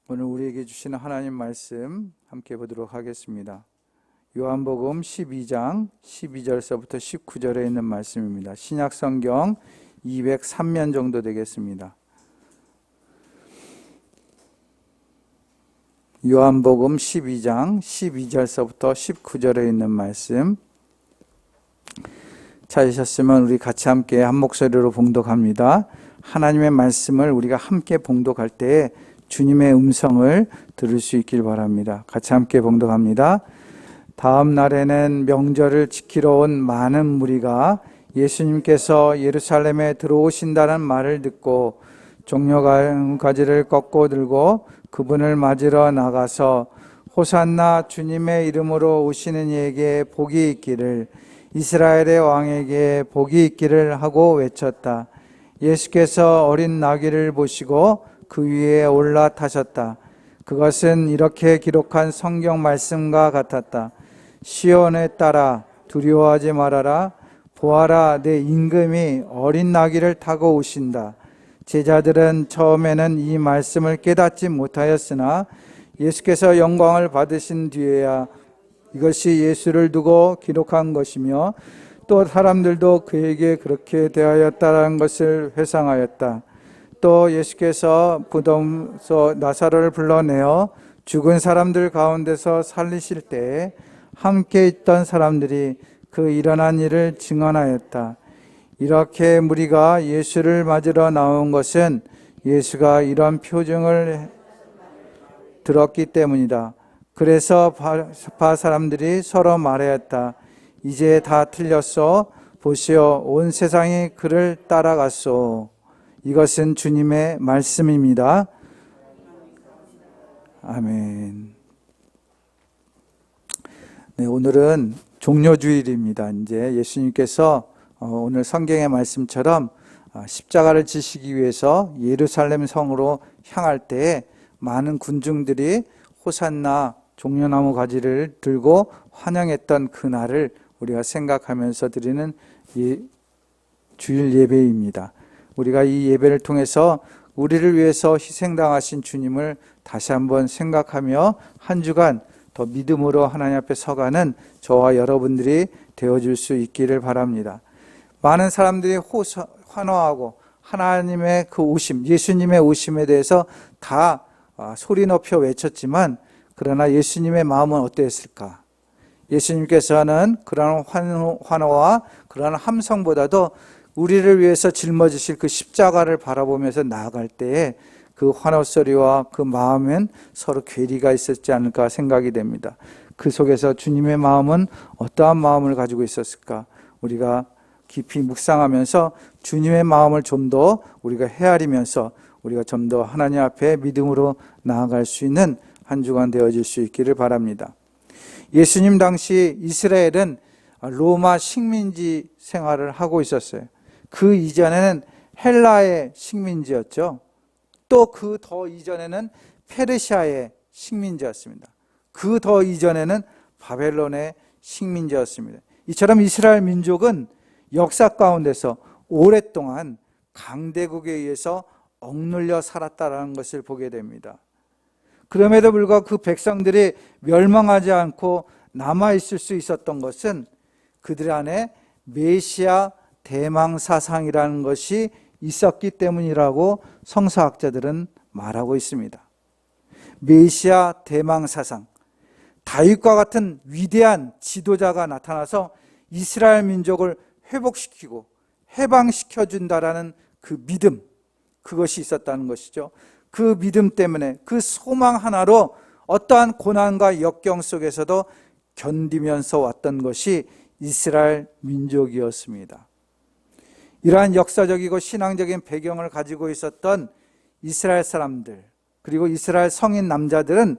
오늘 우리에게 주시는 하나님 말씀 함께 보도록 하겠습니다. 요한복음 12장 12절서부터 19절에 있는 말씀입니다. 신약성경 203면 정도 되겠습니다. 요한복음 12장 12절서부터 19절에 있는 말씀 찾으셨으면 우리 같이 함께 한 목소리로 봉독합니다. 하나님의 말씀을 우리가 함께 봉독할 때에 주님의 음성을 들을 수 있길 바랍니다. 같이 함께 봉독합니다. 다음 날에는 명절을 지키러 온 많은 무리가 예수님께서 예루살렘에 들어오신다는 말을 듣고 종려가지를 꺾고 들고 그분을 맞으러 나가서 호산나 주님의 이름으로 오시는 이에게 복이 있기를, 이스라엘의 왕에게 복이 있기를 하고 외쳤다. 예수께서 어린 나귀를 보시고 그 위에 올라타셨다. 그것은 이렇게 기록한 성경 말씀과 같았다. 시온에 따라 두려워하지 말아라. 보아라, 내 임금이 어린 나귀를 타고 오신다. 제자들은 처음에는 이 말씀을 깨닫지 못하였으나 예수께서 영광을 받으신 뒤에야 이것이 예수를 두고 기록한 것이며 또 사람들도 그에게 그렇게 대하였다는 것을 회상하였다. 또 예수께서 무덤에서 나사로를 불러내어 죽은 사람들 가운데서 살리실 때에 함께 있던 사람들이 그 일어난 일을 증언하였다. 이렇게 무리가 예수를 맞으러 나온 것은 예수가 이런 표징을 들었기 때문이다. 그래서 바 사람들이 서로 말하였다. 이제 다 틀렸어. 보시오, 온 세상이 그를 따라갔소. 이것은 주님의 말씀입니다. 아멘. 네, 오늘은 종료주일입니다. 이제 예수님께서 오늘 성경의 말씀처럼 십자가를 지시기 위해서 예루살렘 성으로 향할 때에 많은 군중들이 호산나 종려나무 가지를 들고 환영했던 그날을 우리가 생각하면서 드리는 주일 예배입니다. 우리가 이 예배를 통해서 우리를 위해서 희생당하신 주님을 다시 한번 생각하며 한 주간 더 믿음으로 하나님 앞에 서가는 저와 여러분들이 되어줄 수 있기를 바랍니다. 많은 사람들이 환호하고 하나님의 그 오심, 예수님의 오심에 대해서 다 소리 높여 외쳤지만 그러나 예수님의 마음은 어떠했을까? 예수님께서는 그런 환호와 그런 함성보다도 우리를 위해서 짊어지실 그 십자가를 바라보면서 나아갈 때에 그 환호소리와 그 마음엔 서로 괴리가 있었지 않을까 생각이 됩니다. 그 속에서 주님의 마음은 어떠한 마음을 가지고 있었을까? 우리가 깊이 묵상하면서 주님의 마음을 좀 더 우리가 헤아리면서 우리가 좀 더 하나님 앞에 믿음으로 나아갈 수 있는 한 주간 되어질 수 있기를 바랍니다. 예수님 당시 이스라엘은 로마 식민지 생활을 하고 있었어요. 그 이전에는 헬라의 식민지였죠. 또 그 더 이전에는 페르시아의 식민지였습니다. 그 더 이전에는 바벨론의 식민지였습니다. 이처럼 이스라엘 민족은 역사 가운데서 오랫동안 강대국에 의해서 억눌려 살았다는 것을 보게 됩니다. 그럼에도 불구하고 그 백성들이 멸망하지 않고 남아있을 수 있었던 것은 그들 안에 메시아 대망사상이라는 것이 있었기 때문이라고 성서학자들은 말하고 있습니다. 메시아 대망사상, 다윗과 같은 위대한 지도자가 나타나서 이스라엘 민족을 회복시키고 해방시켜준다라는 그 믿음, 그것이 있었다는 것이죠. 그 믿음 때문에 그 소망 하나로 어떠한 고난과 역경 속에서도 견디면서 왔던 것이 이스라엘 민족이었습니다. 이러한 역사적이고 신앙적인 배경을 가지고 있었던 이스라엘 사람들, 그리고 이스라엘 성인 남자들은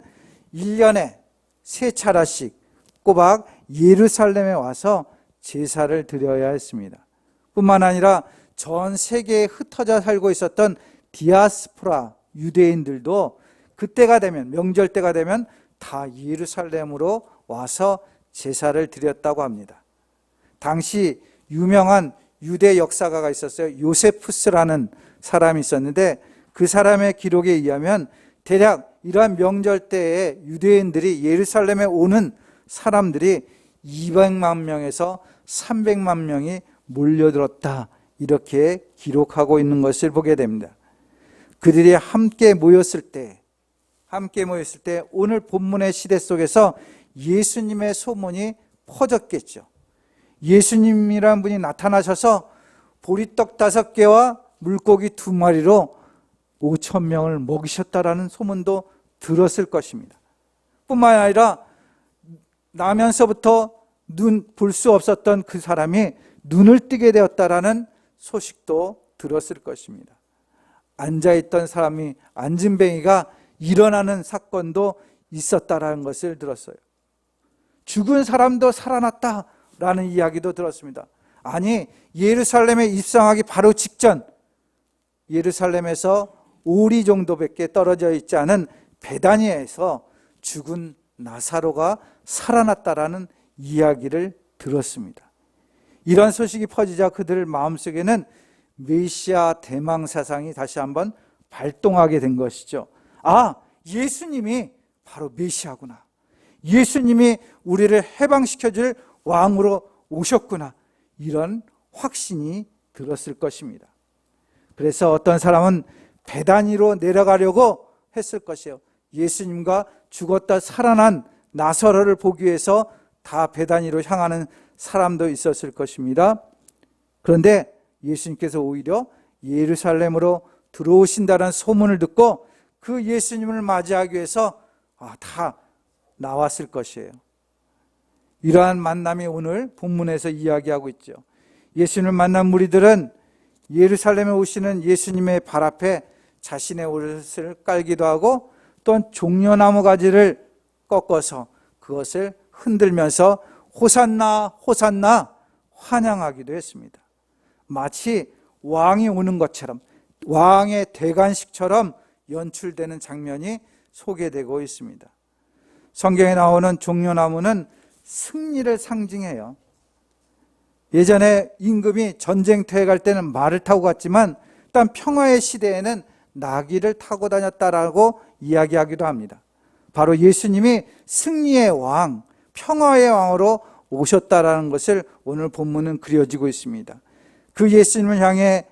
1년에 3차례씩 꼬박 예루살렘에 와서 제사를 드려야 했습니다. 뿐만 아니라 전 세계에 흩어져 살고 있었던 디아스포라 유대인들도 그때가 되면, 명절 때가 되면 다 예루살렘으로 와서 제사를 드렸다고 합니다. 당시 유명한 유대 역사가가 있었어요. 요세푸스라는 사람이 있었는데 그 사람의 기록에 의하면 대략 이러한 명절 때에 유대인들이 예루살렘에 오는 사람들이 200만 명에서 300만 명이 몰려들었다, 이렇게 기록하고 있는 것을 보게 됩니다. 그들이 함께 모였을 때 오늘 본문의 시대 속에서 예수님의 소문이 퍼졌겠죠. 예수님이라는 분이 나타나셔서 보리떡 5개와 물고기 2마리로 5,000명을 먹이셨다라는 소문도 들었을 것입니다. 뿐만 아니라 나면서부터 눈 볼 수 없었던 그 사람이 눈을 뜨게 되었다라는 소식도 들었을 것입니다. 앉아있던 사람이, 앉은뱅이가 일어나는 사건도 있었다라는 것을 들었어요. 죽은 사람도 살아났다라는 이야기도 들었습니다. 아니, 예루살렘에 입성하기 바로 직전, 예루살렘에서 오리 정도밖에 떨어져 있지 않은 베다니아에서 죽은 나사로가 살아났다라는 이야기를 들었습니다. 이런 소식이 퍼지자 그들 마음속에는 메시아 대망 사상이 다시 한번 발동하게 된 것이죠. 아, 예수님이 바로 메시아구나. 예수님이 우리를 해방시켜줄 왕으로 오셨구나. 이런 확신이 들었을 것입니다. 그래서 어떤 사람은 베다니로 내려가려고 했을 것이에요. 예수님과 죽었다 살아난 나사로를 보기 위해서 다 베다니로 향하는 사람도 있었을 것입니다. 그런데 예수님께서 오히려 예루살렘으로 들어오신다는 소문을 듣고 그 예수님을 맞이하기 위해서 다 나왔을 것이에요. 이러한 만남이 오늘 본문에서 이야기하고 있죠. 예수님을 만난 무리들은 예루살렘에 오시는 예수님의 발 앞에 자신의 옷을 깔기도 하고 또한 종려나무 가지를 꺾어서 그것을 흔들면서 호산나 호산나 환영하기도 했습니다. 마치 왕이 오는 것처럼, 왕의 대관식처럼 연출되는 장면이 소개되고 있습니다. 성경에 나오는 종려나무는 승리를 상징해요. 예전에 임금이 전쟁터에 갈 때는 말을 타고 갔지만 일단 평화의 시대에는 나귀를 타고 다녔다라고 이야기하기도 합니다. 바로 예수님이 승리의 왕, 평화의 왕으로 오셨다라는 것을 오늘 본문은 그려지고 있습니다. 그 예수님을 향해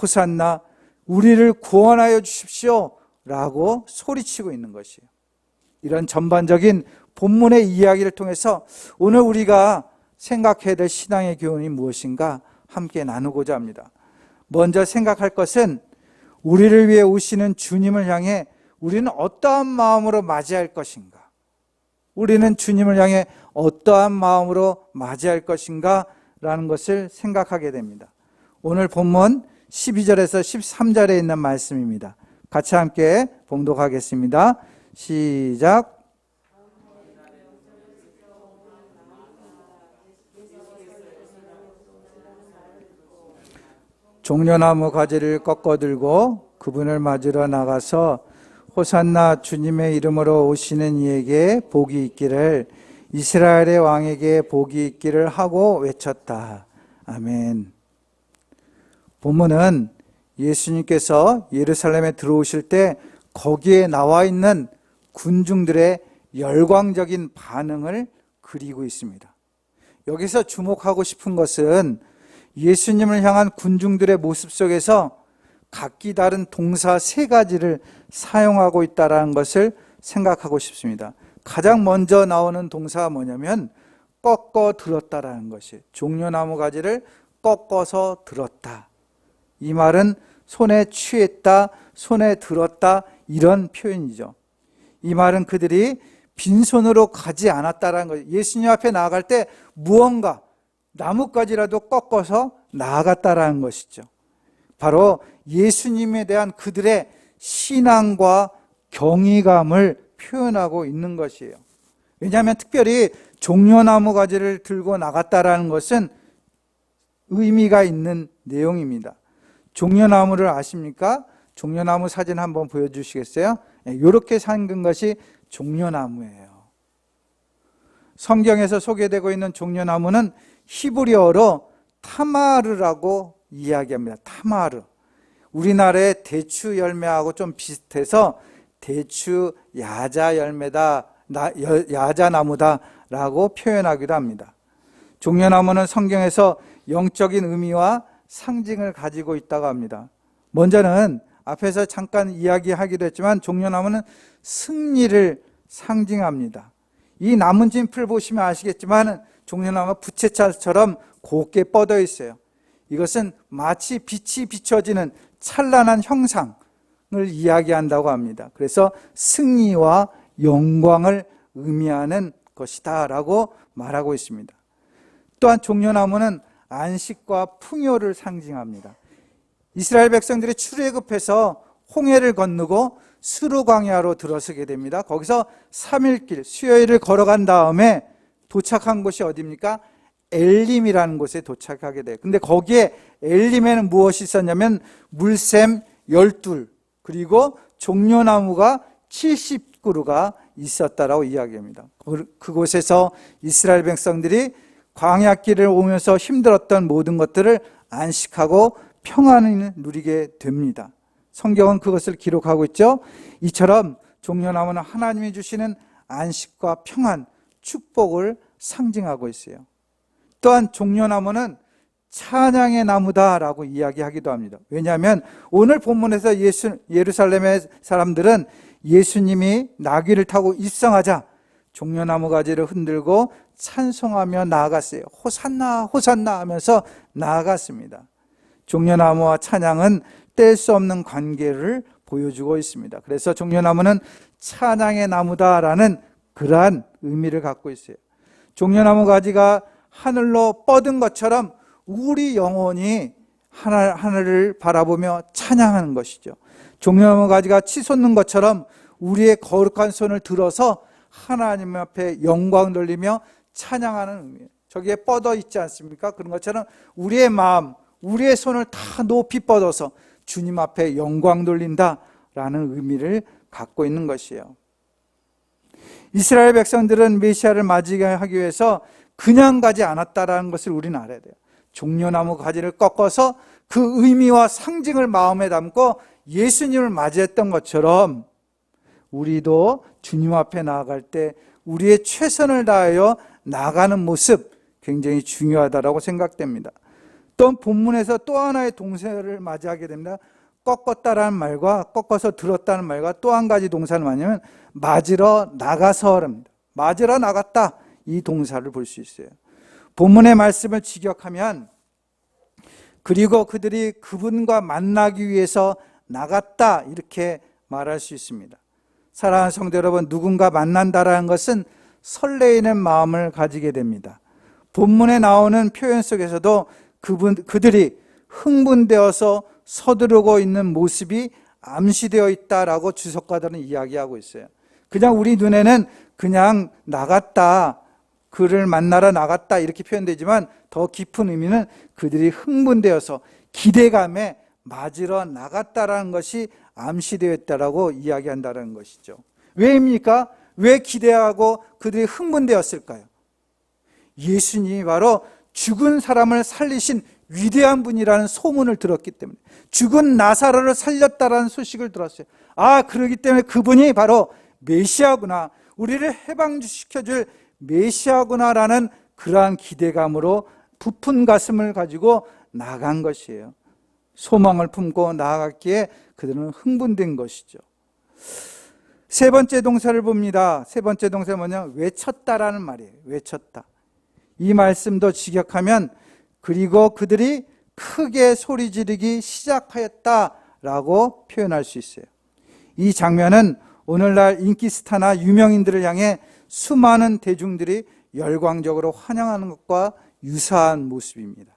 호산나, 우리를 구원하여 주십시오 라고 소리치고 있는 것이에요. 이런 전반적인 본문의 이야기를 통해서 오늘 우리가 생각해야 될 신앙의 교훈이 무엇인가 함께 나누고자 합니다. 먼저 생각할 것은 우리를 위해 오시는 주님을 향해 우리는 어떠한 마음으로 맞이할 것인가? 우리는 주님을 향해 어떠한 마음으로 맞이할 것인가? 라는 것을 생각하게 됩니다. 오늘 본문 12절에서 13절에 있는 말씀입니다. 같이 함께 봉독하겠습니다. 시작. 종려나무 가지를 꺾어 들고 그분을 맞으러 나가서 호산나, 주님의 이름으로 오시는 이에게 복이 있기를, 이스라엘의 왕에게 복이 있기를 하고 외쳤다. 아멘. 본문은 예수님께서 예루살렘에 들어오실 때 거기에 나와 있는 군중들의 열광적인 반응을 그리고 있습니다. 여기서 주목하고 싶은 것은 예수님을 향한 군중들의 모습 속에서 각기 다른 동사 3가지를 사용하고 있다는 것을 생각하고 싶습니다. 가장 먼저 나오는 동사가 뭐냐면 꺾어 들었다라는 것이에요. 종려나무 가지를 꺾어서 들었다. 이 말은 손에 취했다, 손에 들었다, 이런 표현이죠. 이 말은 그들이 빈손으로 가지 않았다라는 거예요. 예수님 앞에 나아갈 때 무언가 나뭇가지라도 꺾어서 나아갔다라는 것이죠. 바로 예수님에 대한 그들의 신앙과 경외감을 표현하고 있는 것이에요. 왜냐하면 특별히 종려나무 가지를 들고 나갔다라는 것은 의미가 있는 내용입니다. 종려나무를 아십니까? 종려나무 사진 한번 보여주시겠어요? 이렇게 생긴 것이 종려나무예요. 성경에서 소개되고 있는 종려나무는 히브리어로 타마르라고 이야기합니다. 타마르. 우리나라의 대추 열매하고 좀 비슷해서 대추 야자 열매다, 야자나무다라고 표현하기도 합니다. 종려나무는 성경에서 영적인 의미와 상징을 가지고 있다고 합니다. 먼저는 앞에서 잠깐 이야기하기도 했지만 종려나무는 승리를 상징합니다. 이 나뭇잎을 보시면 아시겠지만 종려나무가 부채살처럼 곱게 뻗어 있어요. 이것은 마치 빛이 비춰지는 찬란한 형상을 이야기한다고 합니다. 그래서 승리와 영광을 의미하는 것이다 라고 말하고 있습니다. 또한 종려나무는 안식과 풍요를 상징합니다. 이스라엘 백성들이 출애굽해서 홍해를 건너고 수르 광야로 들어서게 됩니다. 거기서 3일길 수요일을 걸어간 다음에 도착한 곳이 어디입니까? 엘림이라는 곳에 도착하게 돼요. 근데 거기에 엘림에는 무엇이 있었냐면 물샘 12 그리고 종려나무가 70그루가 있었다라고 이야기합니다. 그곳에서 이스라엘 백성들이 광야길을 오면서 힘들었던 모든 것들을 안식하고 평안을 누리게 됩니다. 성경은 그것을 기록하고 있죠. 이처럼 종려나무는 하나님이 주시는 안식과 평안, 축복을 상징하고 있어요. 또한 종려나무는 찬양의 나무다라고 이야기하기도 합니다. 왜냐하면 오늘 본문에서 예루살렘의 사람들은 예수님이 나귀를 타고 입성하자 종려나무 가지를 흔들고 찬송하며 나아갔어요. 호산나 호산나 하면서 나아갔습니다. 종려나무와 찬양은 뗄 수 없는 관계를 보여주고 있습니다. 그래서 종려나무는 찬양의 나무다라는 그러한 의미를 갖고 있어요. 종려나무 가지가 하늘로 뻗은 것처럼 우리 영혼이 하늘을 바라보며 찬양하는 것이죠. 종려나무 가지가 치솟는 것처럼 우리의 거룩한 손을 들어서 하나님 앞에 영광 돌리며 찬양하는 의미예요. 저기에 뻗어 있지 않습니까? 그런 것처럼 우리의 마음, 우리의 손을 다 높이 뻗어서 주님 앞에 영광 돌린다라는 의미를 갖고 있는 것이에요. 이스라엘 백성들은 메시아를 맞이하기 위해서 그냥 가지 않았다라는 것을 우리는 알아야 돼요. 종려나무 가지를 꺾어서 그 의미와 상징을 마음에 담고 예수님을 맞이했던 것처럼 우리도 주님 앞에 나아갈 때 우리의 최선을 다하여 나가는 모습 굉장히 중요하다고 생각됩니다. 또 본문에서 또 하나의 동사를 맞이하게 됩니다. 꺾었다라는 말과 꺾어서 들었다는 말과 또 한 가지 동사는 뭐냐면 맞으러 나가서랍니다. 맞으러 나갔다, 이 동사를 볼 수 있어요. 본문의 말씀을 직역하면 그리고 그들이 그분과 만나기 위해서 나갔다, 이렇게 말할 수 있습니다. 사랑하는 성도 여러분, 누군가 만난다라는 것은 설레이는 마음을 가지게 됩니다. 본문에 나오는 표현 속에서도 그들이 흥분되어서 서두르고 있는 모습이 암시되어 있다라고 주석가들은 이야기하고 있어요. 그냥 우리 눈에는 그냥 나갔다, 그를 만나러 나갔다 이렇게 표현되지만 더 깊은 의미는 그들이 흥분되어서 기대감에 맞으러 나갔다라는 것이 암시되어 있다라고 이야기한다는 것이죠. 왜입니까? 왜 기대하고 그들이 흥분되었을까요? 예수님이 바로 죽은 사람을 살리신 위대한 분이라는 소문을 들었기 때문에, 죽은 나사로를 살렸다라는 소식을 들었어요. 그렇기 때문에 그분이 바로 메시아구나, 우리를 해방시켜줄 메시아구나라는 그러한 기대감으로 부푼 가슴을 가지고 나간 것이에요. 소망을 품고 나아갔기에 그들은 흥분된 것이죠. 세 번째 동사를 봅니다. 세 번째 동사는 뭐냐? 외쳤다라는 말이에요. 외쳤다. 이 말씀도 직역하면 그리고 그들이 크게 소리 지르기 시작하였다라고 표현할 수 있어요. 이 장면은 오늘날 인기 스타나 유명인들을 향해 수많은 대중들이 열광적으로 환영하는 것과 유사한 모습입니다.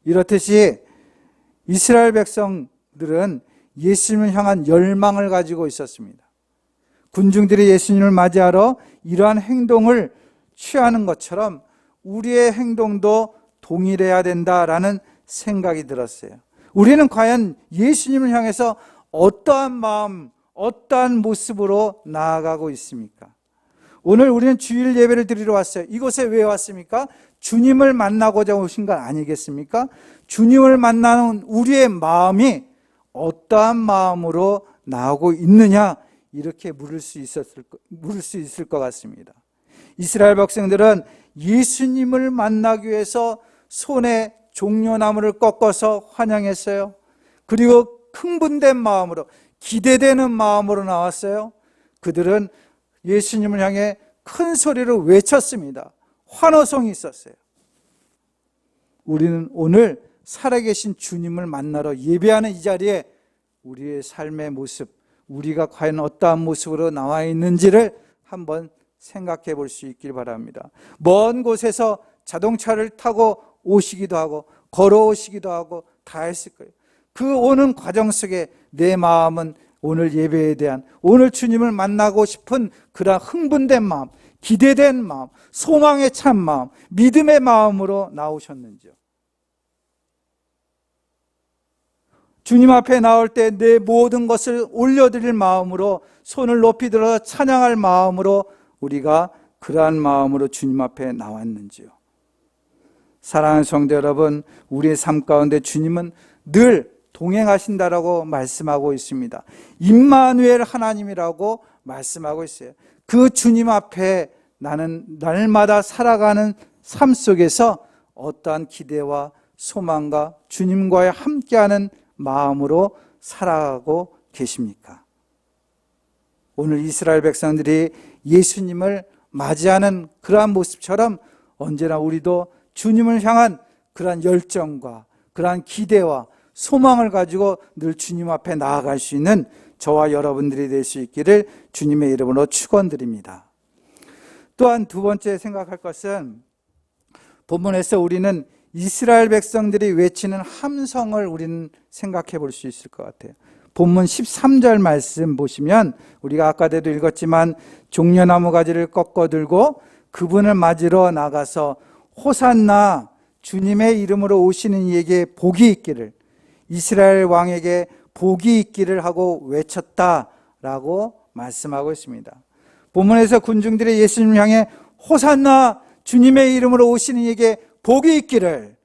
이렇듯이 이스라엘 백성들은 예수님을 향한 열망을 가지고 있었습니다. 군중들이 예수님을 맞이하러 이러한 행동을 취하는 것처럼 우리의 행동도 동일해야 된다라는 생각이 들었어요. 우리는 과연 예수님을 향해서 어떠한 마음, 어떠한 모습으로 나아가고 있습니까? 오늘 우리는 주일 예배를 드리러 왔어요. 이곳에 왜 왔습니까? 주님을 만나고자 오신 것 아니겠습니까? 주님을 만나는 우리의 마음이 어떠한 마음으로 나오고 있느냐, 이렇게 물을 수 있을 것 같습니다. 이스라엘 백성들은 예수님을 만나기 위해서 손에 종려나무를 꺾어서 환영했어요. 그리고 흥분된 마음으로, 기대되는 마음으로 나왔어요. 그들은 예수님을 향해 큰 소리로 외쳤습니다. 환호성이 있었어요. 우리는 오늘 살아계신 주님을 만나러 예배하는 이 자리에 우리의 삶의 모습, 우리가 과연 어떠한 모습으로 나와 있는지를 한번 생각해 볼 수 있길 바랍니다. 먼 곳에서 자동차를 타고 오시기도 하고 걸어오시기도 하고 다 했을 거예요. 그 오는 과정 속에 내 마음은 오늘 예배에 대한, 오늘 주님을 만나고 싶은 그런 흥분된 마음, 기대된 마음, 소망에 찬 마음, 믿음의 마음으로 나오셨는지요? 주님 앞에 나올 때 내 모든 것을 올려드릴 마음으로, 손을 높이 들어 찬양할 마음으로 우리가 그러한 마음으로 주님 앞에 나왔는지요? 사랑하는 성도 여러분, 우리의 삶 가운데 주님은 늘 동행하신다라고 말씀하고 있습니다. 임마누엘 하나님이라고 말씀하고 있어요. 그 주님 앞에 나는 날마다 살아가는 삶 속에서 어떠한 기대와 소망과 주님과의 함께하는 마음으로 살아가고 계십니까? 오늘 이스라엘 백성들이 예수님을 맞이하는 그러한 모습처럼 언제나 우리도 주님을 향한 그러한 열정과 그러한 기대와 소망을 가지고 늘 주님 앞에 나아갈 수 있는 저와 여러분들이 될 수 있기를 주님의 이름으로 축원드립니다. 또한 두 번째 생각할 것은, 본문에서 우리는 이스라엘 백성들이 외치는 함성을 우리는 생각해 볼 수 있을 것 같아요. 본문 13절 말씀 보시면 우리가 아까도 읽었지만 종려나무 가지를 꺾어 들고 그분을 맞으러 나가서 호산나, 주님의 이름으로 오시는 이에게 복이 있기를, 이스라엘 왕에게 복이 있기를 하고 외쳤다라고 말씀하고 있습니다. 본문에서 군중들이 예수님을 향해 호산나, 주님의 이름으로 오시는 이에게 복이 있기를,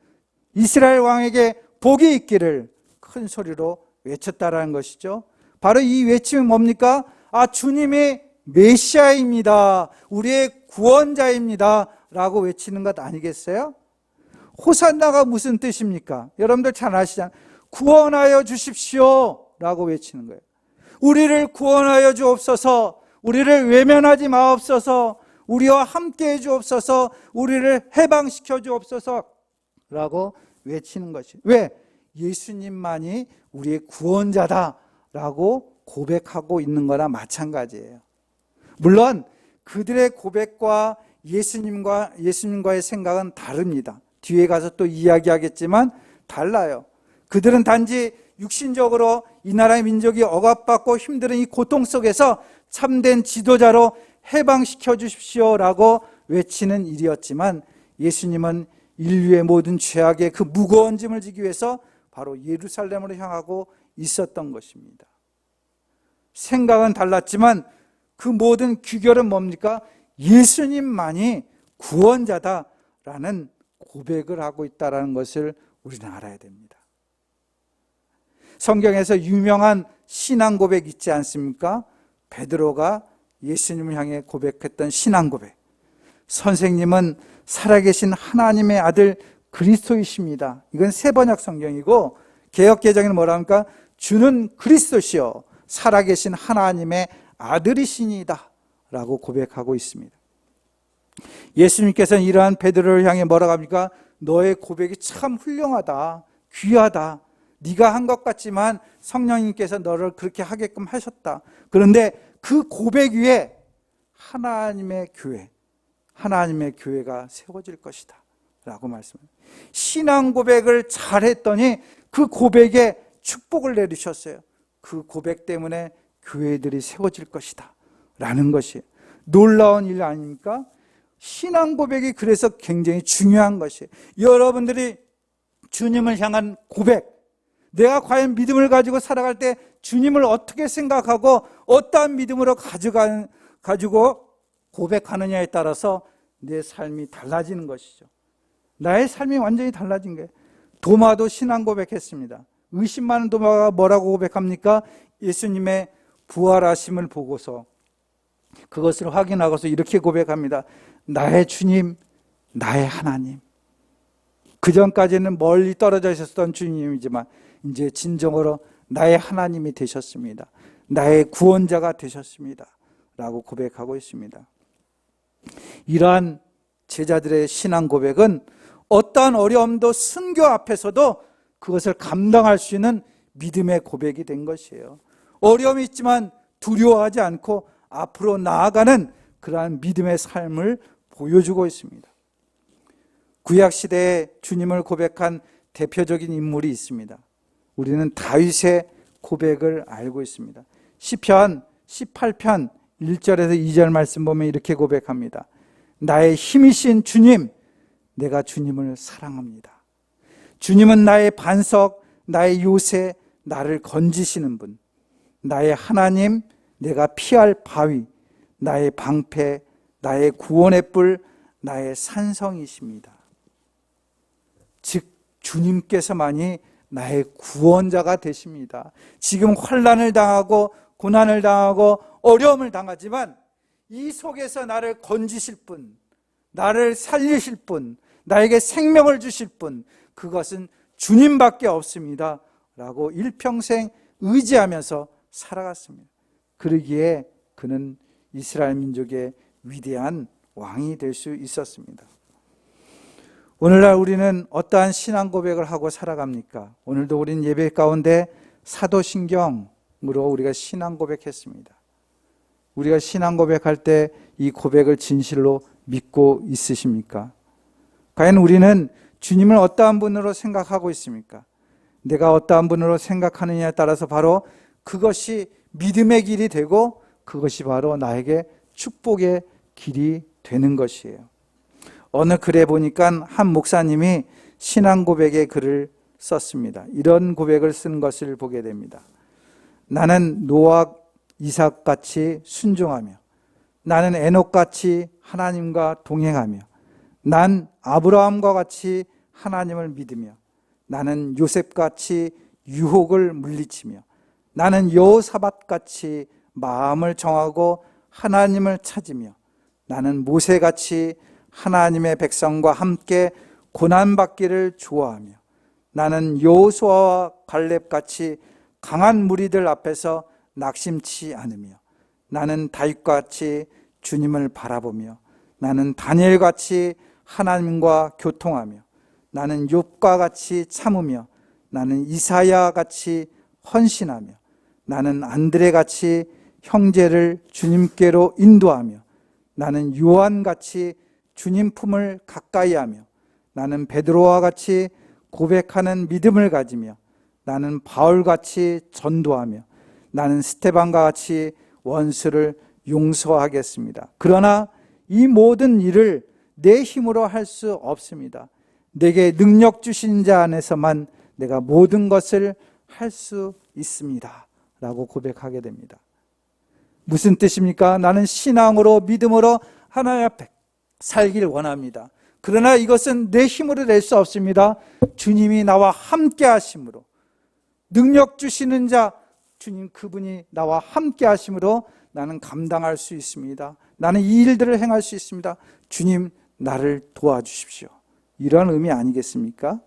이스라엘 왕에게 복이 있기를 큰 소리로 외쳤다라는 것이죠. 바로 이 외침이 뭡니까? 주님이 메시아입니다, 우리의 구원자입니다 라고 외치는 것 아니겠어요? 호산나가 무슨 뜻입니까? 여러분들 잘 아시잖아요. 구원하여 주십시오 라고 외치는 거예요. 우리를 구원하여 주옵소서, 우리를 외면하지 마옵소서, 우리와 함께 해 주옵소서, 우리를 해방시켜 주옵소서 라고 외치는 것이, 왜? 예수님만이 우리의 구원자다라고 고백하고 있는 거나 마찬가지예요. 물론 그들의 고백과 예수님과의 생각은 다릅니다. 뒤에 가서 또 이야기하겠지만 달라요. 그들은 단지 육신적으로 이 나라의 민족이 억압받고 힘든 이 고통 속에서 참된 지도자로 해방시켜 주십시오라고 외치는 일이었지만, 예수님은 인류의 모든 죄악의 그 무거운 짐을 지기 위해서 바로 예루살렘으로 향하고 있었던 것입니다. 생각은 달랐지만 그 모든 귀결은 뭡니까? 예수님만이 구원자다라는 고백을 하고 있다는 것을 우리는 알아야 됩니다. 성경에서 유명한 신앙 고백 있지 않습니까? 베드로가 예수님을 향해 고백했던 신앙 고백. 선생님은 살아계신 하나님의 아들 그리스도이십니다. 이건 세번역 성경이고, 개역개정에는 뭐라 합니까? 주는 그리스도시요 살아계신 하나님의 아들이시니이다 라고 고백하고 있습니다. 예수님께서는 이러한 베드로를 향해 뭐라고 합니까? 너의 고백이 참 훌륭하다, 귀하다, 네가 한 것 같지만 성령님께서 너를 그렇게 하게끔 하셨다. 그런데 그 고백 위에 하나님의 교회가 세워질 것이다 라고 말씀합니다. 신앙 고백을 잘했더니 그 고백에 축복을 내리셨어요. 그 고백 때문에 교회들이 세워질 것이다 라는 것이 놀라운 일 아닙니까? 신앙 고백이 그래서 굉장히 중요한 것이에요. 여러분들이 주님을 향한 고백, 내가 과연 믿음을 가지고 살아갈 때 주님을 어떻게 생각하고 어떠한 믿음으로 가지고 고백하느냐에 따라서 내 삶이 달라지는 것이죠. 나의 삶이 완전히 달라진 거예요. 도마도 신앙 고백했습니다. 의심 많은 도마가 뭐라고 고백합니까? 예수님의 부활하심을 보고서 그것을 확인하고서 이렇게 고백합니다. 나의 주님, 나의 하나님. 그전까지는 멀리 떨어져 있었던 주님이지만 이제 진정으로 나의 하나님이 되셨습니다. 나의 구원자가 되셨습니다. 라고 고백하고 있습니다. 이러한 제자들의 신앙 고백은 어떠한 어려움도 순교 앞에서도 그것을 감당할 수 있는 믿음의 고백이 된 것이에요. 어려움이 있지만 두려워하지 않고 앞으로 나아가는 그러한 믿음의 삶을 보여주고 있습니다. 구약시대에 주님을 고백한 대표적인 인물이 있습니다. 우리는 다윗의 고백을 알고 있습니다. 시편 18편 1절에서 2절 말씀 보면 이렇게 고백합니다. 나의 힘이신 주님, 내가 주님을 사랑합니다. 주님은 나의 반석, 나의 요새, 나를 건지시는 분, 나의 하나님, 내가 피할 바위, 나의 방패, 나의 구원의 뿔, 나의 산성이십니다. 즉 주님께서만이 나의 구원자가 되십니다. 지금 환난을 당하고 고난을 당하고 어려움을 당하지만 이 속에서 나를 건지실 분, 나를 살리실 분, 나에게 생명을 주실 분, 그것은 주님밖에 없습니다. 라고 일평생 의지하면서 살아갔습니다. 그러기에 그는 이스라엘 민족의 위대한 왕이 될 수 있었습니다. 오늘날 우리는 어떠한 신앙 고백을 하고 살아갑니까? 오늘도 우리는 예배 가운데 사도신경으로 우리가 신앙 고백했습니다. 우리가 신앙 고백할 때 이 고백을 진실로 믿고 있으십니까? 과연 우리는 주님을 어떠한 분으로 생각하고 있습니까? 내가 어떠한 분으로 생각하느냐에 따라서 바로 그것이 믿음의 길이 되고 그것이 바로 나에게 축복의 길이 되는 것이에요. 어느 글에 보니까 한 목사님이 신앙 고백의 글을 썼습니다. 이런 고백을 쓴 것을 보게 됩니다. 나는 노아, 이삭같이 순종하며, 나는 에녹같이 하나님과 동행하며, 난 아브라함과 같이 하나님을 믿으며, 나는 요셉같이 유혹을 물리치며, 나는 여호사밧같이 마음을 정하고 하나님을 찾으며, 나는 모세같이 하나님의 백성과 함께 고난받기를 좋아하며, 나는 여호수아와 갈렙같이 강한 무리들 앞에서 낙심치 않으며, 나는 다윗같이 주님을 바라보며, 나는 다니엘같이 하나님과 교통하며, 나는 욥과 같이 참으며, 나는 이사야같이 헌신하며, 나는 안드레같이 형제를 주님께로 인도하며, 나는 요한같이 주님 품을 가까이하며, 나는 베드로와 같이 고백하는 믿음을 가지며, 나는 바울같이 전도하며, 나는 스테반과 같이 원수를 용서하겠습니다. 그러나 이 모든 일을 내 힘으로 할 수 없습니다. 내게 능력 주신 자 안에서만 내가 모든 것을 할 수 있습니다. 라고 고백하게 됩니다. 무슨 뜻입니까? 나는 신앙으로 믿음으로 하나님 앞에 살길 원합니다. 그러나 이것은 내 힘으로 낼 수 없습니다. 주님이 나와 함께 하심으로, 능력 주시는 자 주님 그분이 나와 함께 하심으로 나는 감당할 수 있습니다. 나는 이 일들을 행할 수 있습니다. 주님 나를 도와주십시오. 이런 의미 아니겠습니까?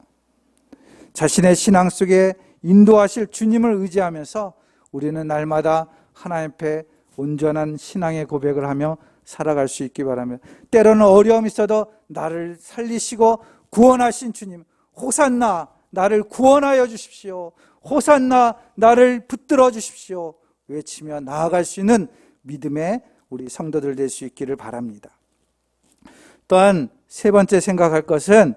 자신의 신앙 속에 인도하실 주님을 의지하면서 우리는 날마다 하나님 앞에 온전한 신앙의 고백을 하며 살아갈 수 있기 바랍니다. 때로는 어려움이 있어도 나를 살리시고 구원하신 주님, 호산나 나를 구원하여 주십시오. 호산나 나를 붙들어 주십시오. 외치며 나아갈 수 있는 믿음의 우리 성도들 될 수 있기를 바랍니다. 또한 세 번째 생각할 것은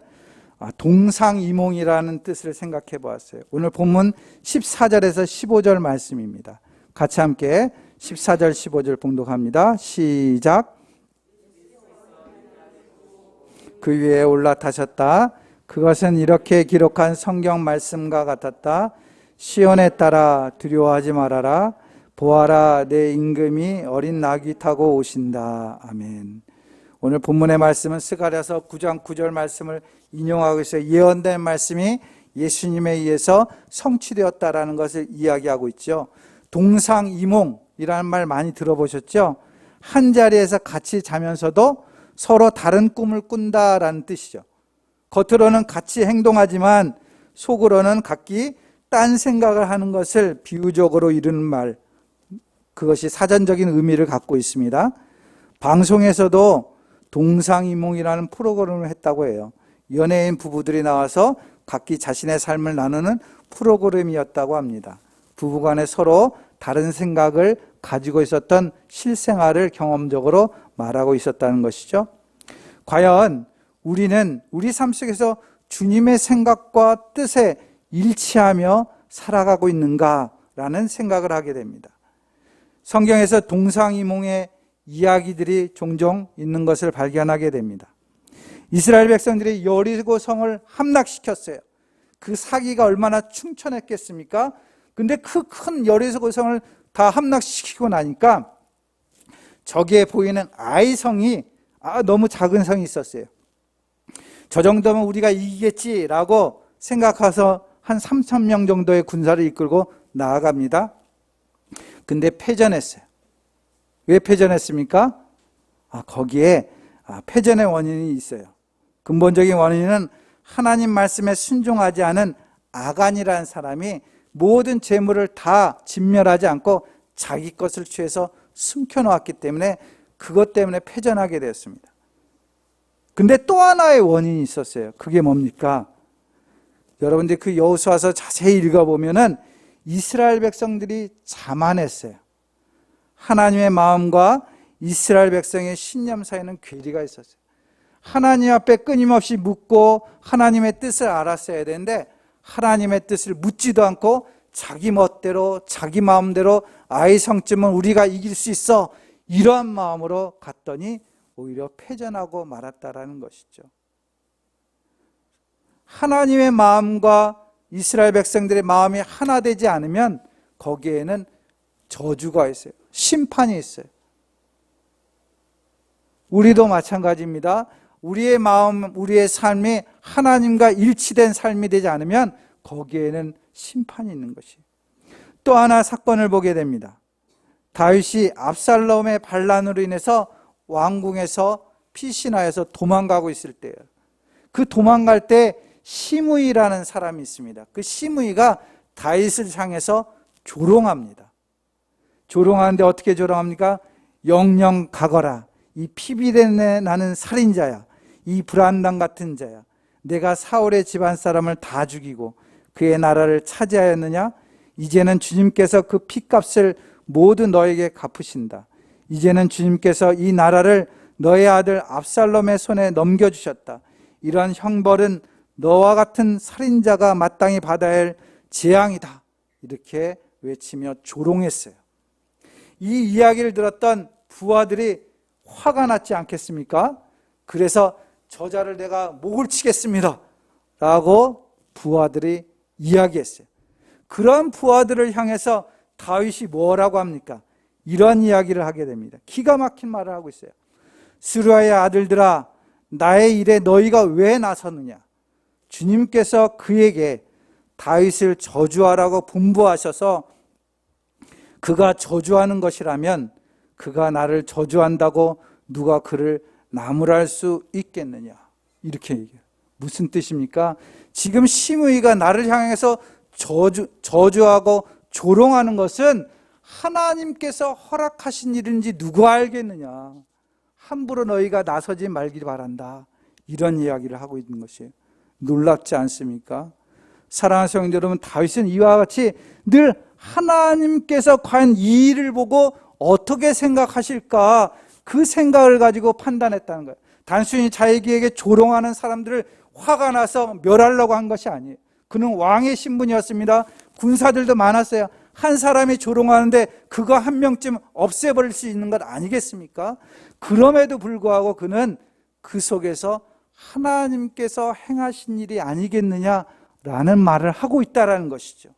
동상이몽이라는 뜻을 생각해 보았어요. 오늘 본문 14절에서 15절 말씀입니다. 같이 함께 14절 15절 봉독합니다. 시작. 그 위에 올라타셨다. 그것은 이렇게 기록한 성경 말씀과 같았다. 시온에 따라 두려워하지 말아라. 보아라, 내 임금이 어린 나귀 타고 오신다. 아멘. 오늘 본문의 말씀은 스가랴서 9장 9절 말씀을 인용하고 있어요. 예언된 말씀이 예수님에 의해서 성취되었다라는 것을 이야기하고 있죠. 동상이몽, 꿈이라는 말 많이 들어보셨죠? 한 자리에서 같이 자면서도 서로 다른 꿈을 꾼다라는 뜻이죠. 겉으로는 같이 행동하지만 속으로는 각기 딴 생각을 하는 것을 비유적으로 이르는 말, 그것이 사전적인 의미를 갖고 있습니다. 방송에서도 동상이몽이라는 프로그램을 했다고 해요. 연예인 부부들이 나와서 각기 자신의 삶을 나누는 프로그램이었다고 합니다. 부부간에 서로 다른 생각을 가지고 있었던 실생활을 경험적으로 말하고 있었다는 것이죠. 과연 우리는 우리 삶 속에서 주님의 생각과 뜻에 일치하며 살아가고 있는가라는 생각을 하게 됩니다. 성경에서 동상이몽의 이야기들이 종종 있는 것을 발견하게 됩니다. 이스라엘 백성들이 여리고 성을 함락시켰어요. 그 사기가 얼마나 충천했겠습니까? 근데 그 큰 여리고 성을 다 함락시키고 나니까 저기에 보이는 아이 성이 너무 작은 성이 있었어요. 저 정도면 우리가 이기겠지라고 생각해서 한 3,000명 정도의 군사를 이끌고 나아갑니다. 근데 패전했어요. 왜 패전했습니까? 거기에 패전의 원인이 있어요. 근본적인 원인은 하나님 말씀에 순종하지 않은 아간이라는 사람이 모든 재물을 다 진멸하지 않고 자기 것을 취해서 숨겨놓았기 때문에 그것 때문에 패전하게 되었습니다. 근데 또 하나의 원인이 있었어요. 그게 뭡니까? 여러분들 그 여호수아서 자세히 읽어보면은 이스라엘 백성들이 자만했어요. 하나님의 마음과 이스라엘 백성의 신념 사이에는 괴리가 있었어요. 하나님 앞에 끊임없이 묻고 하나님의 뜻을 알았어야 되는데 하나님의 뜻을 묻지도 않고 자기 멋대로 자기 마음대로 아이 성쯤은 우리가 이길 수 있어 이러한 마음으로 갔더니 오히려 패전하고 말았다라는 것이죠. 하나님의 마음과 이스라엘 백성들의 마음이 하나 되지 않으면 거기에는 저주가 있어요. 심판이 있어요. 우리도 마찬가지입니다. 우리의 마음, 우리의 삶이 하나님과 일치된 삶이 되지 않으면 거기에는 심판이 있는 것이에요. 또 하나 사건을 보게 됩니다. 다윗이 압살롬의 반란으로 인해서 왕궁에서 피신하여서 도망가고 있을 때예요. 그 도망갈 때 시므이라는 사람이 있습니다. 그 시므이가 다윗을 향해서 조롱합니다. 조롱하는데 어떻게 조롱합니까? 영영 가거라. 이 피비린내 나는 살인자야. 이 불안당 같은 자야. 내가 사울의 집안 사람을 다 죽이고 그의 나라를 차지하였느냐? 이제는 주님께서 그 피값을 모두 너에게 갚으신다. 이제는 주님께서 이 나라를 너의 아들 압살롬의 손에 넘겨주셨다. 이러한 형벌은 너와 같은 살인자가 마땅히 받아야 할 재앙이다. 이렇게 외치며 조롱했어요. 이 이야기를 들었던 부하들이 화가 났지 않겠습니까? 그래서 저자를 내가 목을 치겠습니다 라고 부하들이 이야기했어요. 그런 부하들을 향해서 다윗이 뭐라고 합니까? 이런 이야기를 하게 됩니다. 기가 막힌 말을 하고 있어요. 스루야의 아들들아, 나의 일에 너희가 왜 나섰느냐? 주님께서 그에게 다윗을 저주하라고 분부하셔서 그가 저주하는 것이라면 그가 나를 저주한다고 누가 그를 나무랄 수 있겠느냐? 이렇게 얘기해요. 무슨 뜻입니까? 지금 시므이가 나를 향해서 저주하고 조롱하는 것은 하나님께서 허락하신 일인지 누가 알겠느냐? 함부로 너희가 나서지 말기 바란다. 이런 이야기를 하고 있는 것이에요. 놀랍지 않습니까? 사랑하는 성도 여러분, 다윗은 이와 같이 늘 하나님께서 과연 이 일을 보고 어떻게 생각하실까 그 생각을 가지고 판단했다는 거예요. 단순히 자기에게 조롱하는 사람들을 화가 나서 멸하려고 한 것이 아니에요. 그는 왕의 신분이었습니다. 군사들도 많았어요. 한 사람이 조롱하는데 그거 한 명쯤 없애버릴 수 있는 것 아니겠습니까? 그럼에도 불구하고 그는 그 속에서 하나님께서 행하신 일이 아니겠느냐라는 말을 하고 있다는 것이죠.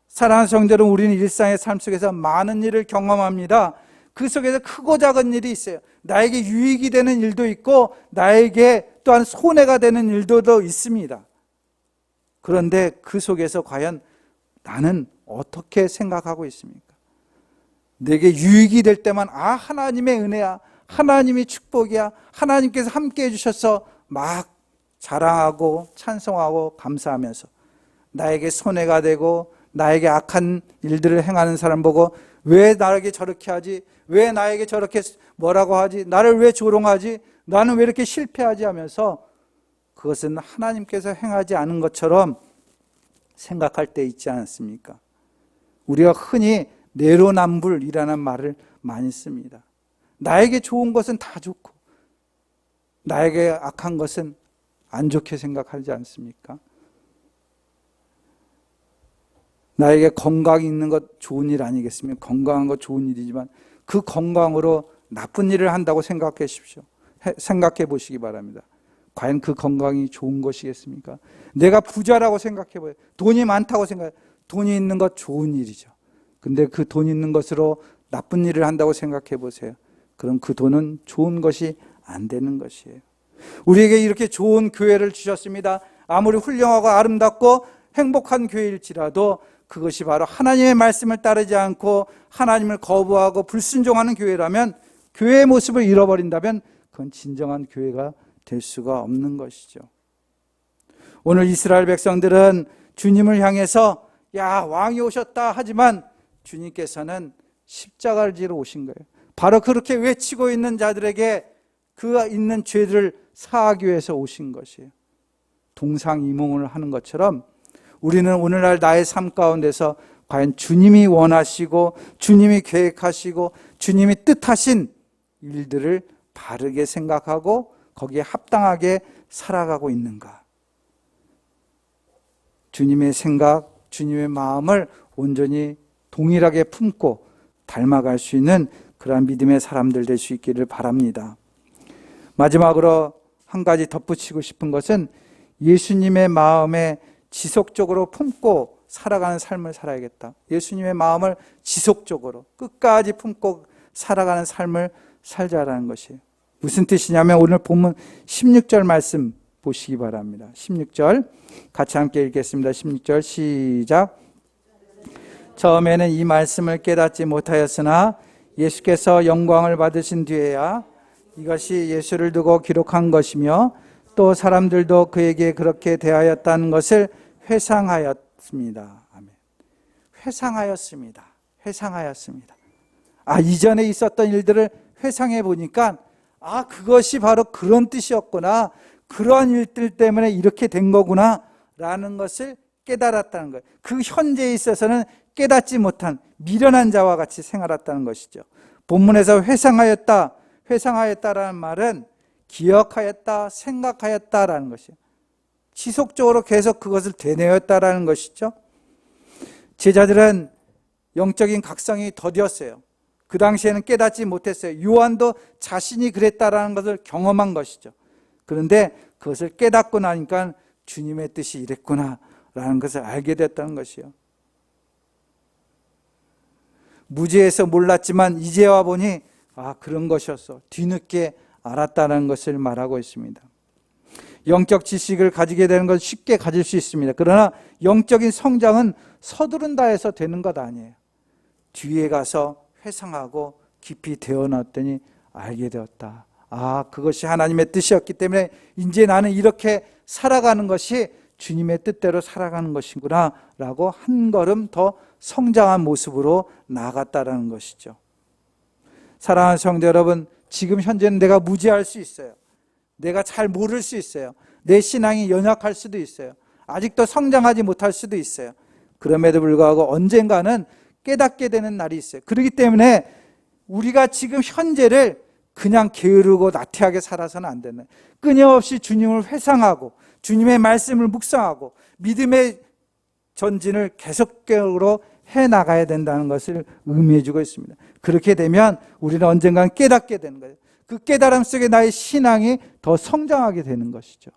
사랑하는 성도 여러분, 우리는 일상의 삶 속에서 많은 일을 경험합니다. 그 속에서 크고 작은 일이 있어요. 나에게 유익이 되는 일도 있고 나에게 또한 손해가 되는 일도 있습니다. 그런데 그 속에서 과연 나는 어떻게 생각하고 있습니까? 내게 유익이 될 때만 하나님의 은혜야, 하나님이 축복이야, 하나님께서 함께 해주셔서 막 자랑하고 찬송하고 감사하면서 나에게 손해가 되고 나에게 악한 일들을 행하는 사람 보고 왜 나에게 저렇게 하지? 왜 나에게 저렇게 뭐라고 하지? 나를 왜 조롱하지? 나는 왜 이렇게 실패하지? 하면서 그것은 하나님께서 행하지 않은 것처럼 생각할 때 있지 않습니까? 우리가 흔히 내로남불이라는 말을 많이 씁니다. 나에게 좋은 것은 다 좋고 나에게 악한 것은 안 좋게 생각하지 않습니까? 나에게 건강이 있는 것 좋은 일 아니겠습니까? 건강한 것 좋은 일이지만 그 건강으로 나쁜 일을 한다고 생각해 보시기 바랍니다. 과연 그 건강이 좋은 것이겠습니까? 내가 부자라고 생각해 보세요. 돈이 많다고 생각해요. 돈이 있는 것 좋은 일이죠. 근데 그 돈 있는 것으로 나쁜 일을 한다고 생각해 보세요. 그럼 그 돈은 좋은 것이 안 되는 것이에요. 우리에게 이렇게 좋은 교회를 주셨습니다. 아무리 훌륭하고 아름답고 행복한 교회일지라도 그것이 바로 하나님의 말씀을 따르지 않고 하나님을 거부하고 불순종하는 교회라면, 교회의 모습을 잃어버린다면 그건 진정한 교회가 될 수가 없는 것이죠. 오늘 이스라엘 백성들은 주님을 향해서 야, 왕이 오셨다 하지만 주님께서는 십자가를 지러 오신 거예요. 바로 그렇게 외치고 있는 자들에게 그 있는 죄들을 사하기 위해서 오신 것이에요. 동상이몽을 하는 것처럼 우리는 오늘날 나의 삶 가운데서 과연 주님이 원하시고 주님이 계획하시고 주님이 뜻하신 일들을 바르게 생각하고 거기에 합당하게 살아가고 있는가? 주님의 생각, 주님의 마음을 온전히 동일하게 품고 닮아갈 수 있는 그러한 믿음의 사람들 될 수 있기를 바랍니다. 마지막으로 한 가지 덧붙이고 싶은 것은 예수님의 마음에 지속적으로 품고 살아가는 삶을 살아야겠다. 예수님의 마음을 지속적으로 끝까지 품고 살아가는 삶을 살자라는 것이에요. 무슨 뜻이냐면 오늘 본문 16절 말씀 보시기 바랍니다. 16절 같이 함께 읽겠습니다. 16절 시작. 처음에는 이 말씀을 깨닫지 못하였으나 예수께서 영광을 받으신 뒤에야 이것이 예수를 두고 기록한 것이며 또 사람들도 그에게 그렇게 대하였다는 것을 회상하였습니다. 아멘. 회상하였습니다. 이전에 있었던 일들을 회상해 보니까 그것이 바로 그런 뜻이었구나. 그러한 일들 때문에 이렇게 된 거구나 라는 것을 깨달았다는 거예요. 그 현재에 있어서는 깨닫지 못한 미련한 자와 같이 생활했다는 것이죠. 본문에서 회상하였다라는 말은 기억하였다, 생각하였다라는 것이에요. 지속적으로 계속 그것을 되뇌었다라는 것이죠. 제자들은 영적인 각성이 더디었어요. 그 당시에는 깨닫지 못했어요. 요한도 자신이 그랬다라는 것을 경험한 것이죠. 그런데 그것을 깨닫고 나니까 주님의 뜻이 이랬구나라는 것을 알게 됐다는 것이요. 무지해서 몰랐지만 이제 와 보니 그런 것이었어. 뒤늦게 알았다는 것을 말하고 있습니다. 영적 지식을 가지게 되는 건 쉽게 가질 수 있습니다. 그러나 영적인 성장은 서두른다 해서 되는 것 아니에요. 뒤에 가서 회상하고 깊이 데워놨더니 알게 되었다. 그것이 하나님의 뜻이었기 때문에 이제 나는 이렇게 살아가는 것이 주님의 뜻대로 살아가는 것이구나 라고 한 걸음 더 성장한 모습으로 나아갔다는 것이죠. 사랑하는 성도 여러분, 지금 현재는 내가 무지할 수 있어요. 내가 잘 모를 수 있어요. 내 신앙이 연약할 수도 있어요. 아직도 성장하지 못할 수도 있어요. 그럼에도 불구하고 언젠가는 깨닫게 되는 날이 있어요. 그렇기 때문에 우리가 지금 현재를 그냥 게으르고 나태하게 살아서는 안 되는, 끊임없이 주님을 회상하고 주님의 말씀을 묵상하고 믿음의 전진을 계속적으로 해나가야 된다는 것을 의미해 주고 있습니다. 그렇게 되면 우리는 언젠간 깨닫게 되는 거예요. 그 깨달음 속에 나의 신앙이 더 성장하게 되는 것이죠.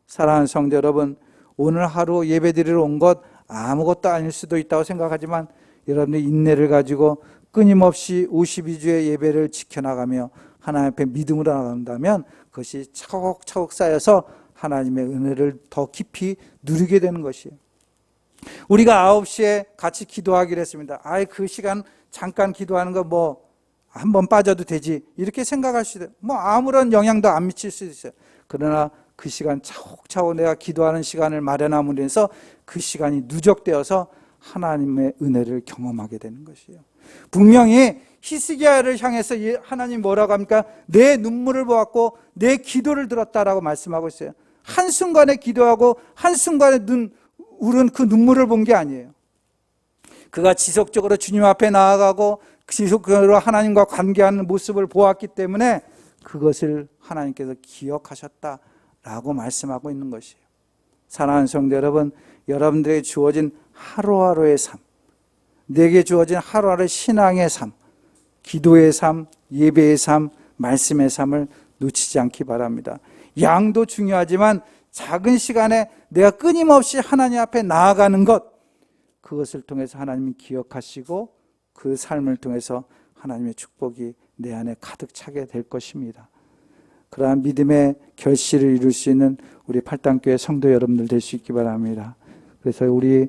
사랑하는 성도 여러분, 오늘 하루 예배드리러 온 것 아무것도 아닐 수도 있다고 생각하지만 여러분의 인내를 가지고 끊임없이 52주의 예배를 지켜나가며 하나님 앞에 믿음으로 나간다면 그것이 차곡차곡 쌓여서 하나님의 은혜를 더 깊이 누리게 되는 것이에요. 우리가 9시에 같이 기도하기로 했습니다. 그 시간 잠깐 기도하는 거 뭐 한번 빠져도 되지, 이렇게 생각할 수 있어요. 뭐 아무런 영향도 안 미칠 수 있어요. 그러나 그 시간 차곡차곡 내가 기도하는 시간을 마련함으로 해서 그 시간이 누적되어서 하나님의 은혜를 경험하게 되는 것이에요. 분명히 히스기야를 향해서 하나님 뭐라고 합니까? 내 눈물을 보았고 내 기도를 들었다라고 말씀하고 있어요. 한순간에 기도하고 한순간에 울은 그 눈물을 본 게 아니에요. 그가 지속적으로 주님 앞에 나아가고 지속적으로 하나님과 관계하는 모습을 보았기 때문에 그것을 하나님께서 기억하셨다라고 말씀하고 있는 것이에요. 사랑하는 성도 여러분, 여러분들에게 주어진 하루하루의 삶, 내게 주어진 하루하루의 신앙의 삶, 기도의 삶, 예배의 삶, 말씀의 삶을 놓치지 않기 바랍니다. 양도 중요하지만 작은 시간에 내가 끊임없이 하나님 앞에 나아가는 것, 그것을 통해서 하나님이 기억하시고 그 삶을 통해서 하나님의 축복이 내 안에 가득 차게 될 것입니다. 그러한 믿음의 결실을 이룰 수 있는 우리 팔당교회 성도 여러분들 될 수 있기 바랍니다. 그래서 우리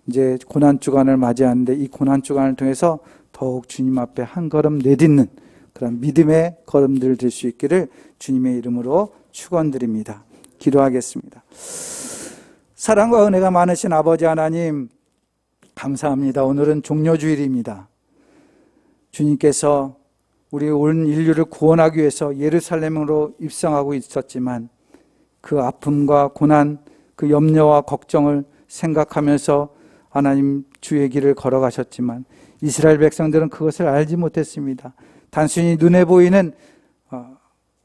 이제 고난주간을 맞이하는데 이 고난주간을 통해서 더욱 주님 앞에 한 걸음 내딛는 그런 믿음의 걸음들 될 수 있기를 주님의 이름으로 축원드립니다. 기도하겠습니다. 사랑과 은혜가 많으신 아버지 하나님, 감사합니다. 오늘은 종료주일입니다. 주님께서 우리 온 인류를 구원하기 위해서 예루살렘으로 입성하고 있었지만 그 아픔과 고난, 그 염려와 걱정을 생각하면서 하나님 주의 길을 걸어가셨지만 이스라엘 백성들은 그것을 알지 못했습니다. 단순히 눈에 보이는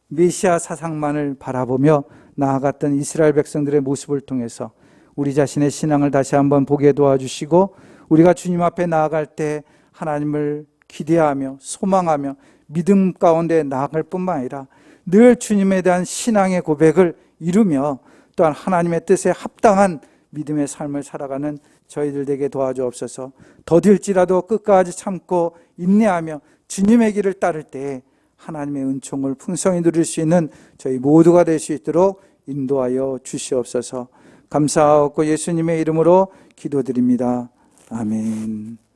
메시아 사상만을 바라보며 나아갔던 이스라엘 백성들의 모습을 통해서 우리 자신의 신앙을 다시 한번 보게 도와주시고 우리가 주님 앞에 나아갈 때 하나님을 기대하며 소망하며 믿음 가운데 나아갈 뿐만 아니라 늘 주님에 대한 신앙의 고백을 이루며 또한 하나님의 뜻에 합당한 믿음의 삶을 살아가는 저희들 되게 도와주옵소서. 더딜지라도 끝까지 참고 인내하며 주님의 길을 따를 때 하나님의 은총을 풍성히 누릴 수 있는 저희 모두가 될 수 있도록 인도하여 주시옵소서. 감사하고 예수님의 이름으로 기도드립니다. 아멘.